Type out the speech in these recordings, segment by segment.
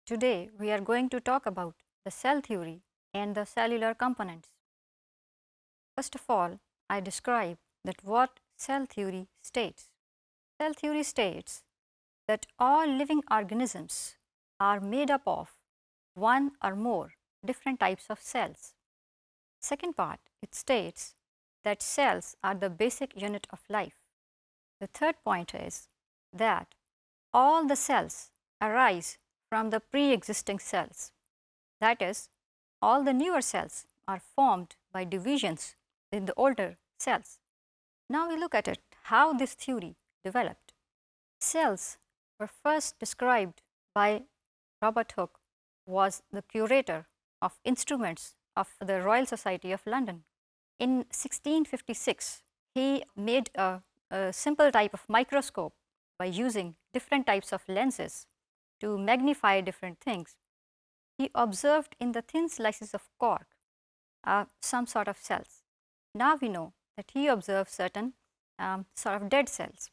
Today we are going to talk about the cell theory and the cellular components. First of all, I describe that what cell theory states. Cell theory states that all living organisms are made up of one or more different types of cells. Second part, it states that cells are the basic unit of life. The third point is that all the cells arise from the pre-existing cells. That is, all the newer cells are formed by divisions in the older cells. Now we look at it, how this theory developed. Cells were first described by Robert Hooke, was the curator of instruments of the Royal Society of London. In 1656, he made a simple type of microscope by using different types of lenses to magnify different things. He observed in the thin slices of cork some sort of cells. Now we know that he observed certain sort of dead cells.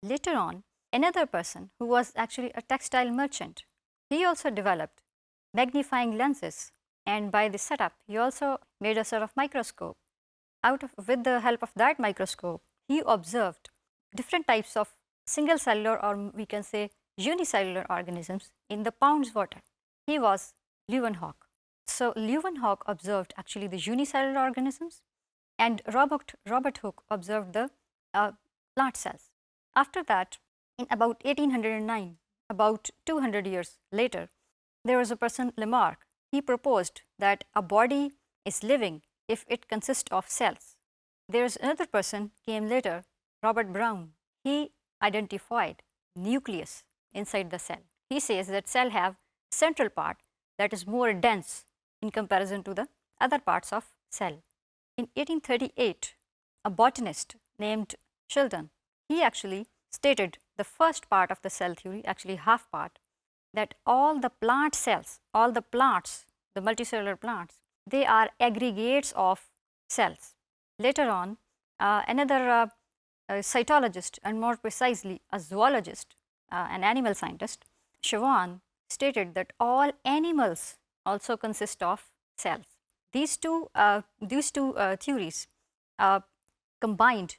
Later on, another person who was actually a textile merchant, he also developed magnifying lenses, and by the setup he also made a sort of microscope. With the help of that microscope, he observed different types of single cellular, or we can say unicellular organisms in the Pound's water. He was Leeuwenhoek. So Leeuwenhoek observed actually the unicellular organisms, and Robert Hooke observed the plant cells. After that, in about 1809, about 200 years later, there was a person, Lamarck. He proposed that a body is living if it consists of cells. There's another person came later, Robert Brown. He identified nucleus inside the cell. He says that cell have central part that is more dense in comparison to the other parts of cell. In 1838, a botanist named Sheldon, he actually stated the first part of the cell theory, actually half part, that all the plant cells, all the plants, the multicellular plants, they are aggregates of cells. Later on, another cytologist, and more precisely a zoologist, an animal scientist, Chauvin, stated that all animals also consist of cells. These two theories combined.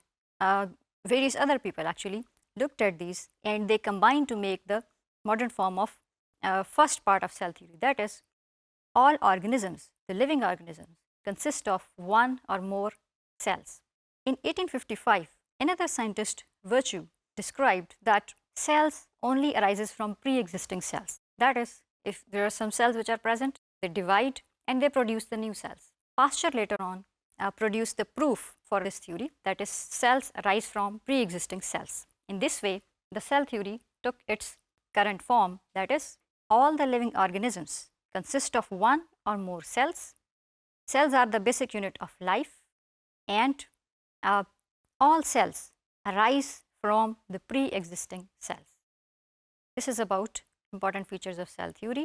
Various other people actually looked at these, and they combined to make the modern form of first part of cell theory. That is, all organisms, the living organisms, consist of one or more cells. In 1855, another scientist, Virtue, described that cells only arises from pre-existing cells. That is, if there are some cells which are present, they divide and they produce the new cells. Pasteur later on produced the proof for this theory, that is, cells arise from pre-existing cells. In this way, the cell theory took its current form, that is, all the living organisms consist of one or more cells. Cells are the basic unit of life, and all cells arise from the pre-existing cells. This is about important features of cell theory.